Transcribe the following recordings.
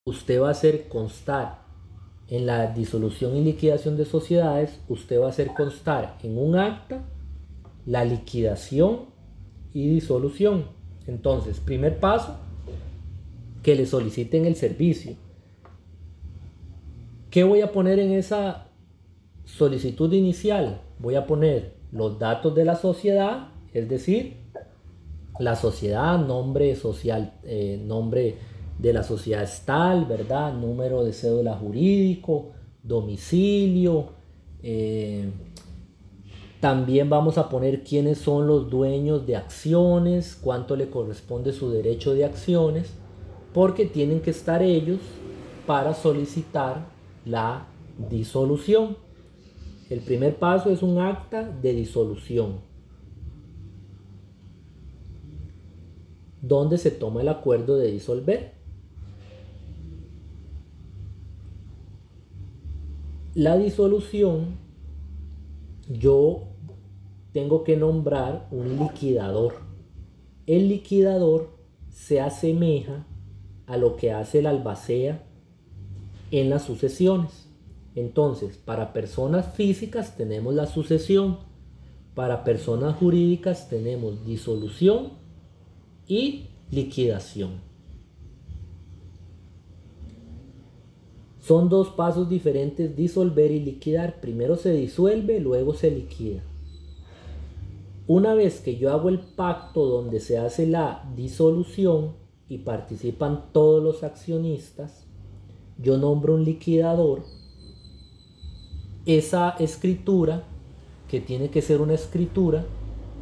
usted va a hacer constar en la disolución y liquidación de sociedades, usted va a hacer constar en un acta la liquidación y disolución. Entonces, primer paso, que le soliciten el servicio. ¿Qué voy a poner en esa solicitud inicial? Voy a poner los datos de la sociedad, es decir, la sociedad, nombre social, nombre de la sociedad es tal, ¿verdad? Número de cédula jurídico, domicilio. También vamos a poner quiénes son los dueños de acciones, cuánto le corresponde su derecho de acciones, porque tienen que estar ellos para solicitar la disolución. El primer paso es un acta de disolución, donde se toma el acuerdo de disolver. La disolución, yo tengo que nombrar un liquidador. El liquidador se asemeja a lo que hace el albacea en las sucesiones. Entonces, para personas físicas tenemos la sucesión, para personas jurídicas tenemos disolución y liquidación. Son dos pasos diferentes, disolver y liquidar. Primero se disuelve, luego se liquida. Una vez que yo hago el pacto donde se hace la disolución y participan todos los accionistas, yo nombro un liquidador. Esa escritura, que tiene que ser una escritura,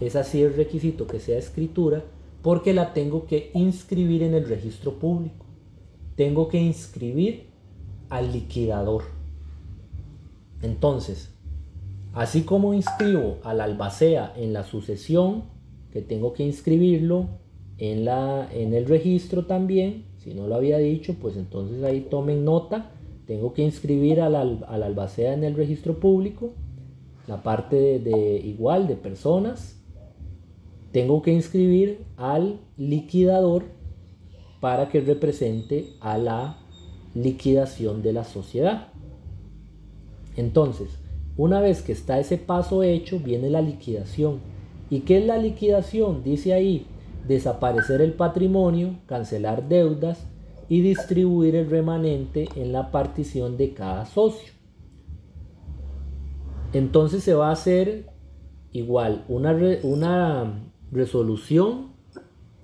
es así el requisito que sea escritura, porque la tengo que inscribir en el registro público. Tengo que inscribir al liquidador. Entonces, así como inscribo al albacea en la sucesión, que tengo que inscribirlo en el registro también, si no lo había dicho, pues entonces ahí tomen nota, tengo que inscribir al albacea en el registro público, la parte igual de personas, tengo que inscribir al liquidador para que represente a la liquidación de la sociedad. Entonces, una vez que está ese paso hecho, viene la liquidación. ¿Y qué es la liquidación? Dice ahí, desaparecer el patrimonio, cancelar deudas y distribuir el remanente en la partición de cada socio. Entonces se va a hacer igual una resolución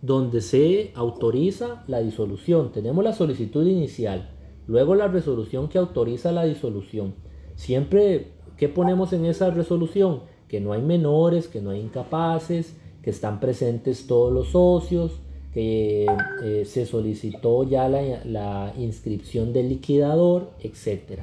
donde se autoriza la disolución. Tenemos la solicitud inicial, luego la resolución que autoriza la disolución. Siempre, ¿qué ponemos en esa resolución? Que no hay menores, que no hay incapaces, que están presentes todos los socios, que se solicitó ya la inscripción del liquidador, etc.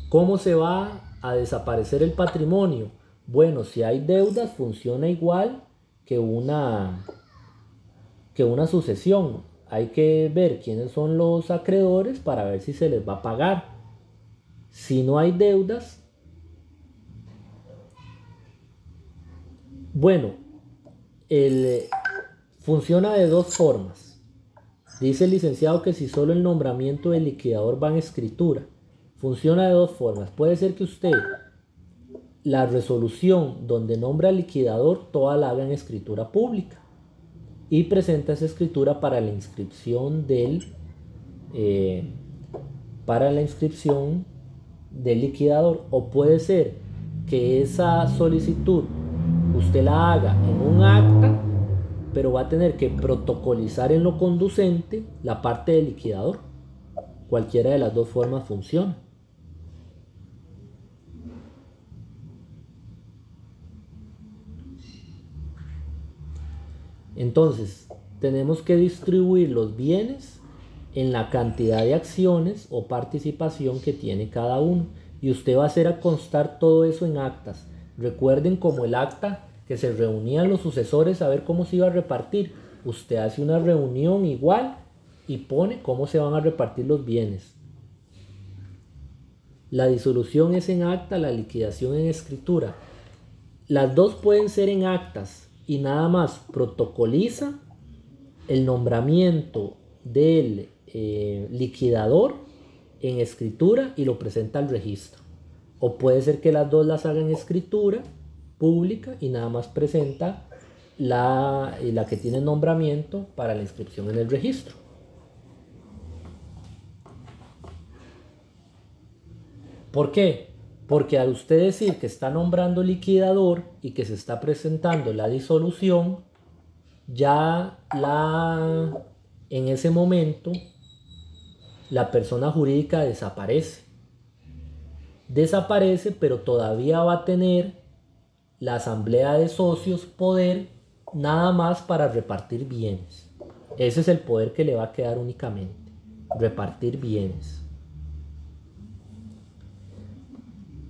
¿Cómo se va a desaparecer el patrimonio? Bueno, si hay deudas, funciona igual que una sucesión. Hay que ver quiénes son los acreedores para ver si se les va a pagar. Si no hay deudas, bueno, funciona de dos formas. Dice el licenciado que si solo el nombramiento del liquidador va en escritura. Funciona de dos formas. Puede ser que usted la resolución donde nombra al liquidador toda la haga en escritura pública y presenta esa escritura para la inscripción del liquidador. O puede ser que esa solicitud usted la haga en un acta, pero va a tener que protocolizar en lo conducente la parte del liquidador. Cualquiera de las dos formas funciona. Entonces, tenemos que distribuir los bienes en la cantidad de acciones o participación que tiene cada uno. Y usted va a hacer a constar todo eso en actas. Recuerden como el acta que se reunían los sucesores a ver cómo se iba a repartir. Usted hace una reunión igual y pone cómo se van a repartir los bienes. La disolución es en acta, la liquidación en escritura. Las dos pueden ser en actas y nada más protocoliza el nombramiento del liquidador en escritura y lo presenta al registro. O puede ser que las dos las haga en escritura pública y nada más presenta la que tiene nombramiento para la inscripción en el registro. ¿Por qué? Porque al usted decir que está nombrando liquidador y que se está presentando la disolución, ya en ese momento la persona jurídica desaparece. Desaparece, pero todavía va a tener la asamblea de socios poder nada más para repartir bienes. Ese es el poder que le va a quedar únicamente, repartir bienes.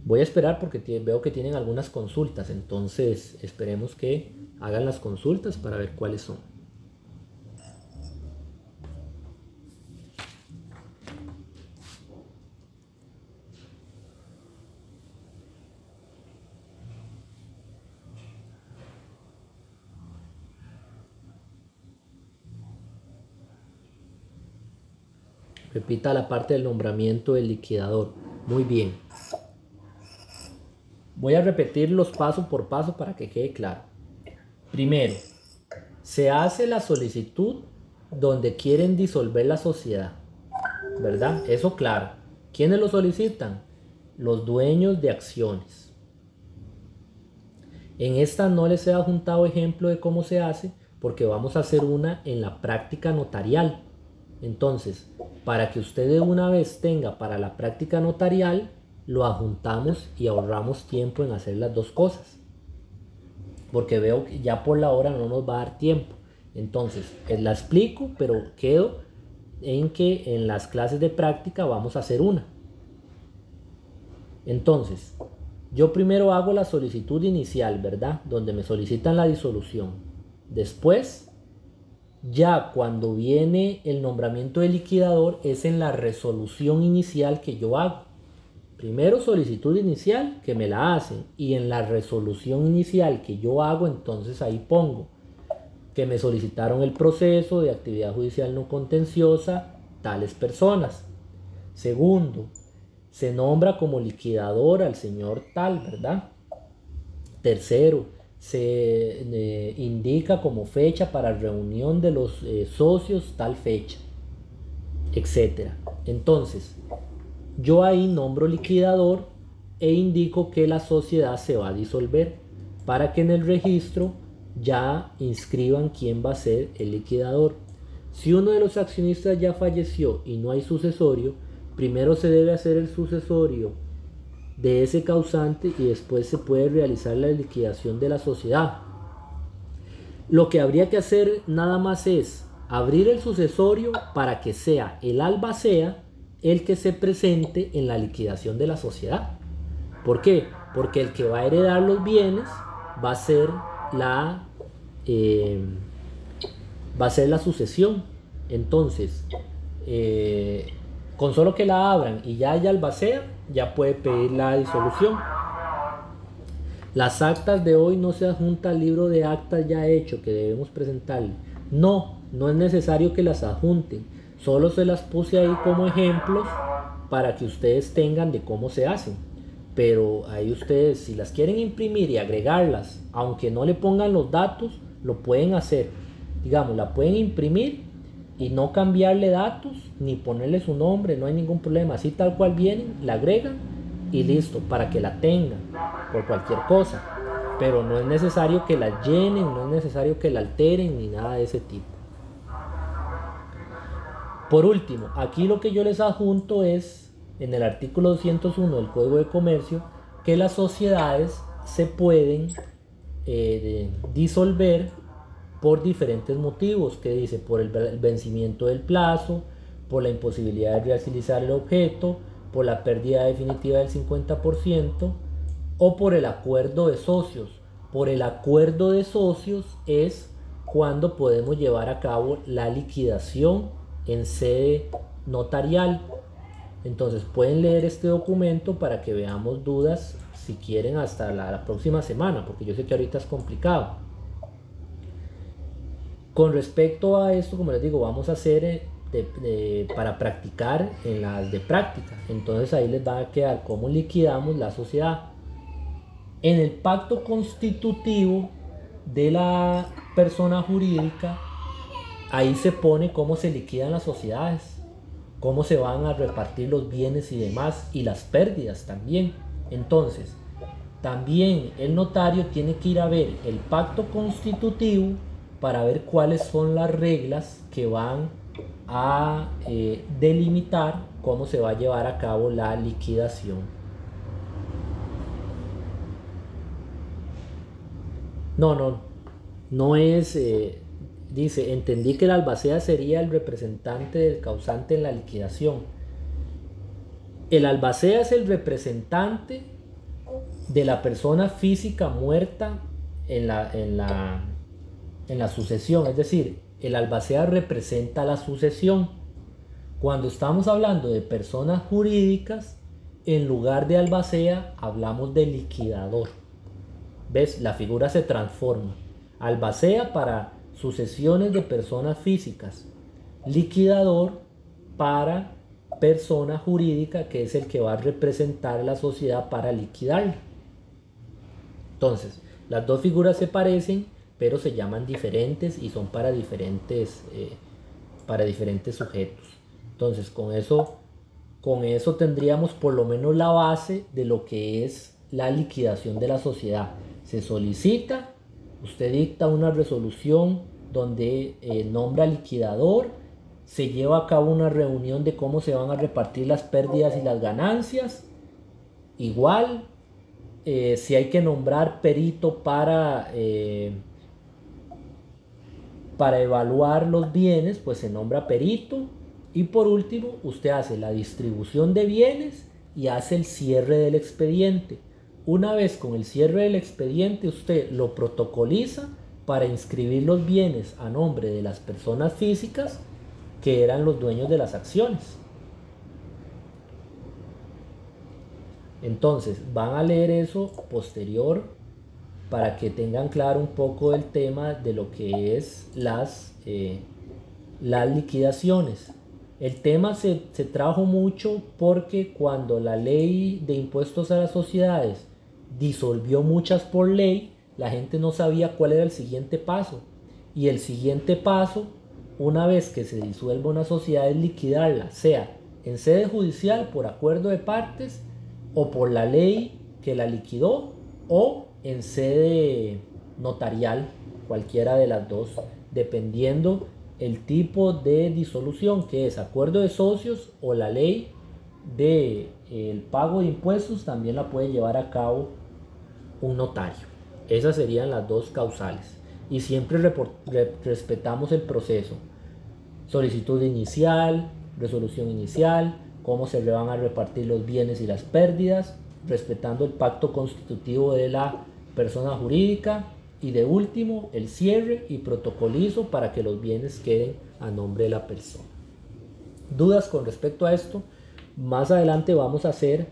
Voy a esperar porque veo que tienen algunas consultas, entonces esperemos que hagan las consultas para ver cuáles son. Repita la parte del nombramiento del liquidador. Muy bien. Voy a repetirlos paso por paso para que quede claro. Primero, se hace la solicitud donde quieren disolver la sociedad, ¿verdad? Eso claro. ¿Quiénes lo solicitan? Los dueños de acciones. En esta no les he adjuntado ejemplo de cómo se hace porque vamos a hacer una en la práctica notarial. Entonces, para que usted de una vez tenga para la práctica notarial, lo adjuntamos y ahorramos tiempo en hacer las dos cosas. Porque veo que ya por la hora no nos va a dar tiempo. Entonces, la explico, pero quedo en que en las clases de práctica vamos a hacer una. Entonces, yo primero hago la solicitud inicial, ¿verdad? Donde me solicitan la disolución. Después, ya cuando viene el nombramiento de liquidador, es en la resolución inicial que yo hago. Primero solicitud inicial que me la hacen y en la resolución inicial que yo hago, entonces ahí pongo que me solicitaron el proceso de actividad judicial no contenciosa tales personas. Segundo, se nombra como liquidador al señor tal, ¿verdad? Tercero, se indica como fecha para reunión de los socios tal fecha, etcétera. Entonces, yo ahí nombro liquidador e indico que la sociedad se va a disolver para que en el registro ya inscriban quién va a ser el liquidador. Si uno de los accionistas ya falleció y no hay sucesorio, primero se debe hacer el sucesorio de ese causante y después se puede realizar la liquidación de la sociedad. Lo que habría que hacer nada más es abrir el sucesorio para que sea el albacea el que se presente en la liquidación de la sociedad. ¿Por qué? Porque el que va a heredar los bienes va a ser la sucesión. Entonces, con solo que la abran y ya haya albacea, ya puede pedir la disolución. Las actas de hoy no se adjunta al libro de actas ya hecho que debemos presentarle. No es necesario que las adjunten. Solo se las puse ahí como ejemplos para que ustedes tengan de cómo se hacen. Pero ahí ustedes, si las quieren imprimir y agregarlas, aunque no le pongan los datos, lo pueden hacer. Digamos, la pueden imprimir y no cambiarle datos ni ponerle su nombre, no hay ningún problema. Así tal cual vienen, la agregan y listo, para que la tengan por cualquier cosa. Pero no es necesario que la llenen, no es necesario que la alteren ni nada de ese tipo. Por último, aquí lo que yo les adjunto es, en el artículo 201 del Código de Comercio, que las sociedades se pueden disolver por diferentes motivos, que dice por el vencimiento del plazo, por la imposibilidad de realizar el objeto, por la pérdida definitiva del 50% o por el acuerdo de socios. Por el acuerdo de socios es cuando podemos llevar a cabo la liquidación en sede notarial. Entonces pueden leer este documento para que veamos dudas si quieren hasta la próxima semana, porque yo sé que ahorita es complicado. Con respecto a esto, como les digo, vamos a hacer para practicar en las de práctica. Entonces ahí les va a quedar cómo liquidamos la sociedad. En el pacto constitutivo de la persona jurídica, ahí se pone cómo se liquidan las sociedades, cómo se van a repartir los bienes y demás, y las pérdidas también. Entonces, también el notario tiene que ir a ver el pacto constitutivo para ver cuáles son las reglas que van a delimitar cómo se va a llevar a cabo la liquidación. No es, dice, entendí que el albacea sería el representante del causante en la liquidación. El albacea es el representante de la persona física muerta en la sucesión, es decir, el albacea representa la sucesión. Cuando estamos hablando de personas jurídicas, en lugar de albacea hablamos de liquidador. ¿Ves? La figura se transforma. Albacea para sucesiones de personas físicas, liquidador para persona jurídica, que es el que va a representar a la sociedad para liquidarla. Entonces, las dos figuras se parecen, pero se llaman diferentes y son para diferentes sujetos. Entonces, con eso tendríamos por lo menos la base de lo que es la liquidación de la sociedad. Se solicita, usted dicta una resolución donde nombra liquidador, se lleva a cabo una reunión de cómo se van a repartir las pérdidas y las ganancias. Igual, si hay que nombrar perito para evaluar los bienes, pues se nombra perito. Y por último, usted hace la distribución de bienes y hace el cierre del expediente. Una vez con el cierre del expediente, usted lo protocoliza para inscribir los bienes a nombre de las personas físicas que eran los dueños de las acciones. Entonces, van a leer eso posterior para que tengan claro un poco el tema de lo que es las liquidaciones. El tema se trajo mucho porque cuando la ley de impuestos a las sociedades disolvió muchas por ley, la gente no sabía cuál era el siguiente paso. Y el siguiente paso, una vez que se disuelva una sociedad, es liquidarla, sea en sede judicial por acuerdo de partes o por la ley que la liquidó, o en sede notarial, cualquiera de las dos, dependiendo el tipo de disolución, que es acuerdo de socios o la ley de el pago de impuestos, también la puede llevar a cabo un notario. Esas serían las dos causales. Y siempre respetamos el proceso: solicitud inicial, resolución inicial, cómo se le van a repartir los bienes y las pérdidas, respetando el pacto constitutivo de la persona jurídica, y de último el cierre y protocolizo para que los bienes queden a nombre de la persona. ¿Dudas con respecto a esto? Más adelante vamos a hacer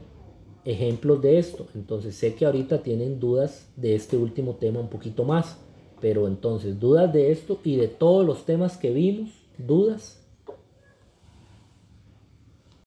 ejemplos de esto. Entonces sé que ahorita tienen dudas de este último tema un poquito más, pero entonces dudas de esto y de todos los temas que vimos, dudas.